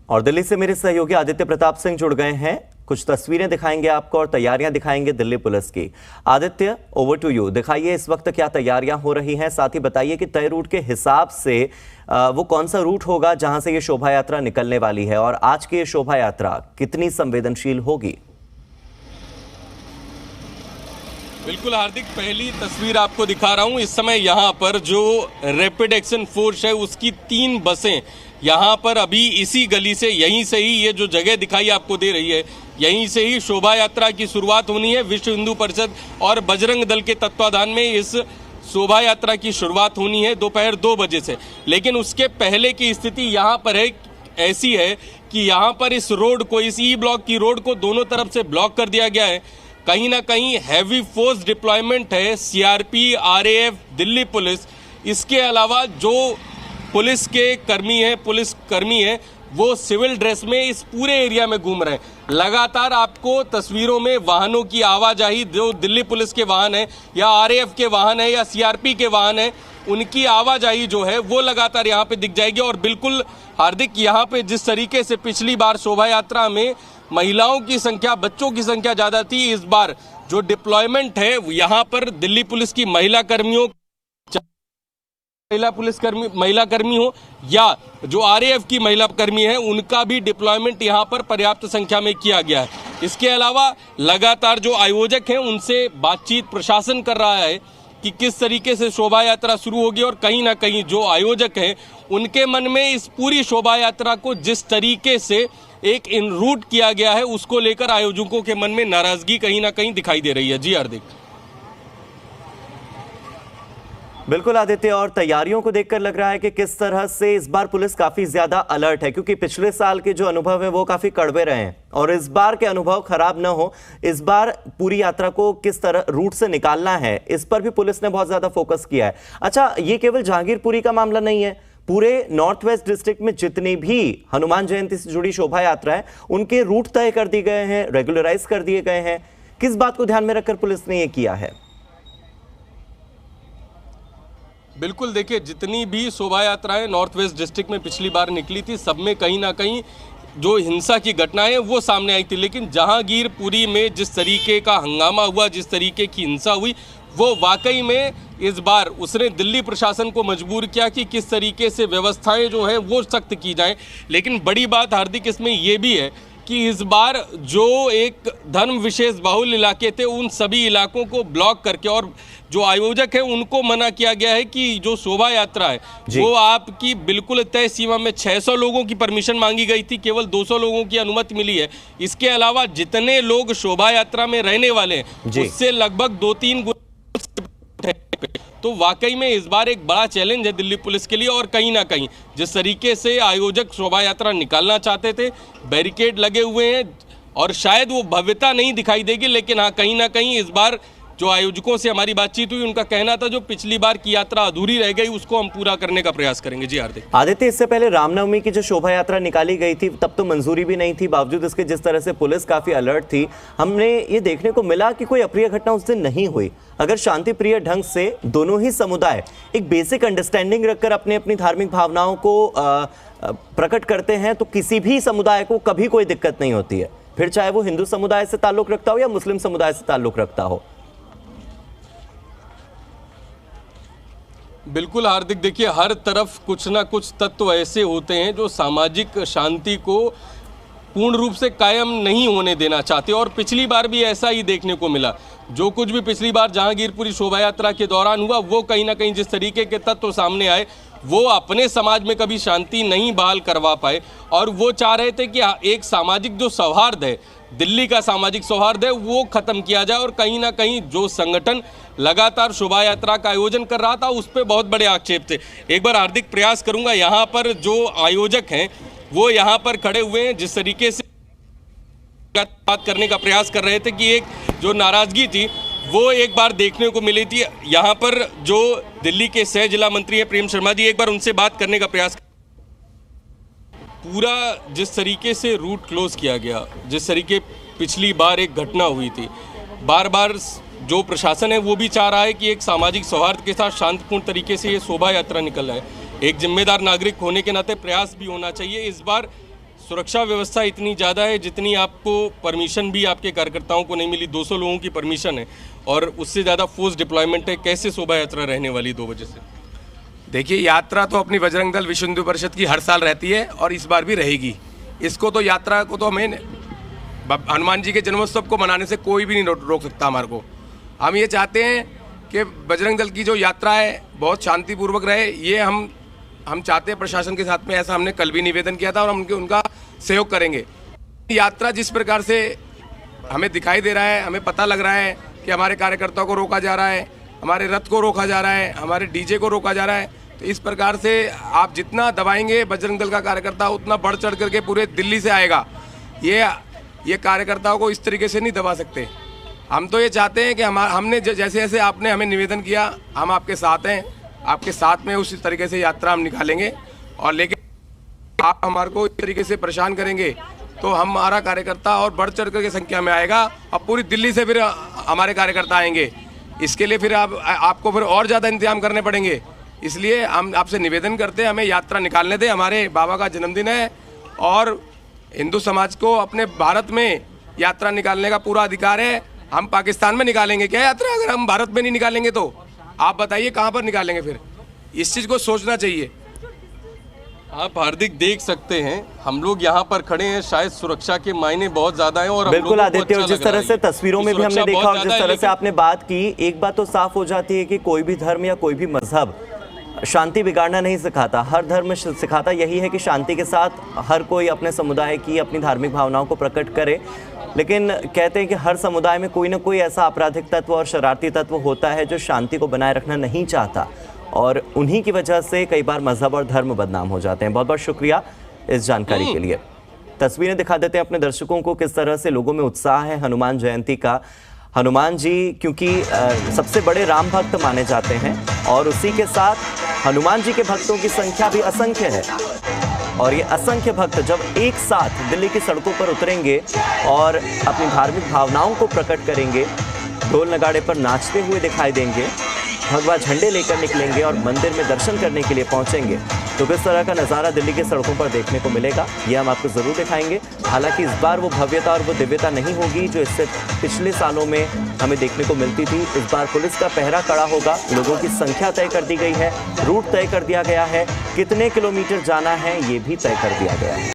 और दिल्ली से मेरे सहयोगी आदित्य प्रताप सिंह जुड़ गए हैं। कुछ तस्वीरें दिखाएंगे आपको और तैयारियां दिखाएंगे दिल्ली पुलिस की। Aditya, over to you. दिखाइए इस वक्त क्या तैयारियां हो रही हैं, साथ ही बताइए कि तय रूट के हिसाब से वो कौन सा रूट होगा जहां से ये शोभा यात्रा निकलने वाली है, और आज की ये शोभा यात्रा कितनी संवेदनशील होगी। बिल्कुल हार्दिक, पहली तस्वीर आपको दिखा रहा हूं। इस समय यहां पर जो रैपिड एक्शन फोर्स है उसकी 3 बसें यहां पर अभी इसी गली से, यहीं से ही, ये जो जगह दिखाई आपको दे रही है, यहीं से ही शोभा यात्रा की शुरुआत होनी है। विश्व हिंदू परिषद और बजरंग दल के तत्वाधान में इस शोभा यात्रा की शुरुआत होनी है दोपहर 2 बजे से। लेकिन उसके पहले की स्थिति यहाँ पर है, ऐसी है कि यहाँ पर इस रोड को, इस ई ब्लॉक की रोड को दोनों तरफ से ब्लॉक कर दिया गया है। कहीं ना कहीं हैवी फोर्स डिप्लॉयमेंट है, सीआरपी, आरएएफ, दिल्ली पुलिस। इसके अलावा जो पुलिस के कर्मी हैं वो सिविल ड्रेस में इस पूरे एरिया में घूम रहे हैं। लगातार आपको तस्वीरों में वाहनों की आवाजाही, जो दिल्ली पुलिस के वाहन है या आरएएफ के वाहन है या सीआरपी के वाहन है, उनकी आवाजाही जो है वो लगातार यहाँ पे दिख जाएगी। और बिल्कुल हार्दिक, यहाँ पे जिस तरीके से पिछली बार शोभा यात्रा में महिलाओं की संख्या, बच्चों की संख्या ज्यादा थी, इस बार जो डिप्लॉयमेंट है यहाँ पर दिल्ली पुलिस की महिला कर्मी हो या जो आरएएफ की महिला कर्मी है, उनका भी डिप्लॉयमेंट यहाँ पर पर्याप्त संख्या में किया गया है। इसके अलावा लगातार जो आयोजक हैं उनसे बातचीत प्रशासन कर रहा है कि किस तरीके से शोभा यात्रा शुरू होगी। और कहीं ना कहीं जो आयोजक हैं उनके मन में इस पूरी शोभा यात्रा को जिस तरीके से एक इन रूट किया गया है, उसको लेकर आयोजकों के मन में नाराजगी कहीं ना कहीं दिखाई दे रही है। जी हार्दिक। बिल्कुल आदित्य, और तैयारियों को देखकर लग रहा है कि किस तरह से इस बार पुलिस काफी ज्यादा अलर्ट है, क्योंकि पिछले साल के जो अनुभव है वो काफी कड़वे रहे हैं और इस बार के अनुभव खराब ना हो, इस बार पूरी यात्रा को किस तरह रूट से निकालना है, इस पर भी पुलिस ने बहुत ज्यादा फोकस किया है। अच्छा, ये केवल जहांगीरपुरी का मामला नहीं है, पूरे नॉर्थ वेस्ट डिस्ट्रिक्ट में जितनी भी हनुमान जयंती से जुड़ी शोभा यात्रा है उनके रूट तय कर दिए गए हैं, रेगुलराइज कर दिए गए हैं। किस बात को ध्यान में रखकर पुलिस ने यह किया है? बिल्कुल, देखिए, जितनी भी शोभा यात्राएं नॉर्थ वेस्ट डिस्ट्रिक्ट में पिछली बार निकली थी, सब में कहीं ना कहीं जो हिंसा की घटनाएं वो सामने आई थी। लेकिन जहांगीरपुरी में जिस तरीके का हंगामा हुआ, जिस तरीके की हिंसा हुई, वो वाकई में इस बार उसने दिल्ली प्रशासन को मजबूर किया कि किस तरीके से व्यवस्थाएं जो हैं वो सख्त की जाएं। लेकिन बड़ी बात हार्दिक इसमें ये भी है कि इस बार जो एक धर्म विशेष बाहुल इलाके थे, उन सभी इलाकों को ब्लॉक करके, और जो आयोजक है उनको मना किया गया है कि जो शोभा यात्रा है वो आपकी बिल्कुल तय सीमा में 600 लोगों की परमिशन मांगी गई थी, केवल 200 लोगों की अनुमति मिली है। इसके अलावा जितने लोग शोभा यात्रा में रहने वाले हैं उससे लगभग 2-3 गुना। तो वाकई में इस बार एक बड़ा चैलेंज है दिल्ली पुलिस के लिए। और कहीं ना कहीं जिस तरीके से आयोजक शोभा यात्रा निकालना चाहते थे, बैरिकेड लगे हुए हैं और शायद वो भव्यता नहीं दिखाई देगी, लेकिन हाँ, कहीं ना कहीं इस बार जो आयोजकों से हमारी बातचीत हुई, उनका कहना था जो पिछली बार की यात्रा अधूरी रह गई उसको हम पूरा करने का प्रयास करेंगे। जी हार्दिक। आदित्य, इससे पहले रामनवमी की जो शोभा यात्रा निकाली गई थी तब तो मंजूरी भी नहीं थी, बावजूद इसके जिस तरह से पुलिस काफी अलर्ट थी, हमने ये देखने को मिला कि कोई अप्रिय घटना उस दिन नहीं हुई। अगर शांति प्रिय ढंग से दोनों ही समुदाय एक बेसिक अंडरस्टैंडिंग रखकर अपनी अपनी धार्मिक भावनाओं को प्रकट करते हैं तो किसी भी समुदाय को कभी कोई दिक्कत नहीं होती है, फिर चाहे वो हिंदू समुदाय से ताल्लुक रखता हो या मुस्लिम समुदाय से ताल्लुक रखता हो। बिल्कुल हार्दिक, देखिए, हर तरफ कुछ ना कुछ तत्व ऐसे होते हैं जो सामाजिक शांति को पूर्ण रूप से कायम नहीं होने देना चाहते, और पिछली बार भी ऐसा ही देखने को मिला। जो कुछ भी पिछली बार जहांगीरपुरी शोभा यात्रा के दौरान हुआ, वो कहीं ना कहीं जिस तरीके के तत्व सामने आए, वो अपने समाज में कभी शांति नहीं बहाल करवा पाए, और वो चाह रहे थे कि एक सामाजिक जो सौहार्द है, दिल्ली का सामाजिक सौहार्द है, वो खत्म किया जाए। और कहीं ना कहीं जो संगठन लगातार शोभा यात्रा का आयोजन कर रहा था उस पर बहुत बड़े आक्षेप थे। एक बार हार्दिक प्रयास करूंगा, यहाँ पर जो आयोजक हैं वो यहाँ पर खड़े हुए हैं, जिस तरीके से बात करने का प्रयास कर रहे थे कि एक जो नाराजगी थी वो एक बार देखने को मिली थी। यहाँ पर जो दिल्ली के सह जिला मंत्री हैं प्रेम शर्मा जी, एक बार उनसे बात करने का प्रयास। पूरा जिस तरीके से रूट क्लोज किया गया, जिस तरीके पिछली बार एक घटना हुई थी, बार बार जो प्रशासन है वो भी चाह रहा है कि एक सामाजिक सौहार्द के साथ शांतिपूर्ण तरीके से ये शोभा यात्रा निकल रहा है। एक जिम्मेदार नागरिक होने के नाते प्रयास भी होना चाहिए। इस बार सुरक्षा व्यवस्था इतनी ज़्यादा है जितनी आपको परमिशन भी आपके कार्यकर्ताओं को नहीं मिली। 200 लोगों की परमिशन है और उससे ज़्यादा फोर्स डिप्लॉयमेंट है। कैसे शोभा यात्रा रहने वाली 2 बजे से? देखिए, यात्रा तो अपनी बजरंग दल विश्व हिंदू परिषद की हर साल रहती है और इस बार भी रहेगी। इसको तो यात्रा को तो हमें हनुमान जी के जन्मोत्सव को मनाने से कोई भी नहीं रोक सकता हमारे को। हम ये चाहते हैं कि बजरंग दल की जो यात्रा है बहुत शांतिपूर्वक रहे। ये हम चाहते हैं प्रशासन के साथ में, ऐसा हमने कल भी निवेदन किया था और हम उनका सहयोग करेंगे। यात्रा जिस प्रकार से हमें दिखाई दे रहा है, हमें पता लग रहा है कि हमारे कार्यकर्ताओं को रोका जा रहा है, हमारे रथ को रोका जा रहा है, हमारे डीजे को रोका जा रहा है, तो इस प्रकार से आप जितना दबाएंगे बजरंग दल का कार्यकर्ता उतना बढ़ चढ़ करके पूरे दिल्ली से आएगा। ये कार्यकर्ताओं को इस तरीके से नहीं दबा सकते। हम तो ये चाहते हैं कि हमने जैसे जैसे आपने हमें निवेदन किया, हम आपके साथ हैं, आपके साथ में उसी तरीके से यात्रा हम निकालेंगे। और लेकिन आप हमारे को इस तरीके से परेशान करेंगे तो हमारा कार्यकर्ता और बढ़ चढ़ कर के संख्या में आएगा और पूरी दिल्ली से फिर हमारे कार्यकर्ता आएंगे। इसके लिए फिर आपको फिर और ज़्यादा इंतजाम करने पड़ेंगे। इसलिए हम आपसे निवेदन करते हैं, हमें यात्रा निकालने दें। हमारे बाबा का जन्मदिन है और हिंदू समाज को अपने भारत में यात्रा निकालने का पूरा अधिकार है। हम पाकिस्तान में निकालेंगे क्या यात्रा? अगर हम भारत में नहीं निकालेंगे तो आप बताइए कहाँ पर निकालेंगे? फिर इस चीज़ को सोचना चाहिए। आप हार्दिक देख सकते हैं, हम लोग यहाँ पर खड़े हैं, शायद सुरक्षा के मायने बहुत ज्यादा हैं। और बिल्कुल आदित्य, और जिस तरह से तस्वीरों में भी हमने देखा और जिस तरह से आपने बात की, एक बात तो साफ हो जाती है कि कोई भी धर्म या कोई भी मजहब शांति बिगाड़ना नहीं सिखाता। हर धर्म सिखाता यही है कि शांति के साथ हर कोई अपने समुदाय की अपनी धार्मिक भावनाओं को प्रकट करे। लेकिन कहते हैं कि हर समुदाय में कोई ना कोई ऐसा आपराधिक तत्व और शरारती तत्व होता है जो शांति को बनाए रखना नहीं चाहता, और उन्हीं की वजह से कई बार मजहब और धर्म बदनाम हो जाते हैं। बहुत बहुत शुक्रिया इस जानकारी के लिए। तस्वीरें दिखा देते हैं अपने दर्शकों को किस तरह से लोगों में उत्साह है हनुमान जयंती का। हनुमान जी क्योंकि सबसे बड़े राम भक्त माने जाते हैं और उसी के साथ हनुमान जी के भक्तों की संख्या भी असंख्य है। और ये असंख्य भक्त जब एक साथ दिल्ली की सड़कों पर उतरेंगे और अपनी धार्मिक भावनाओं को प्रकट करेंगे, ढोल नगाड़े पर नाचते हुए दिखाई देंगे, भगवा झंडे लेकर निकलेंगे और मंदिर में दर्शन करने के लिए पहुंचेंगे, तो किस तरह का नज़ारा दिल्ली के सड़कों पर देखने को मिलेगा ये हम आपको ज़रूर दिखाएंगे। हालांकि इस बार वो भव्यता और वो दिव्यता नहीं होगी जो इससे पिछले सालों में हमें देखने को मिलती थी। इस बार पुलिस का पहरा कड़ा होगा, लोगों की संख्या तय कर दी गई है, रूट तय कर दिया गया है, कितने किलोमीटर जाना है ये भी तय कर दिया गया है।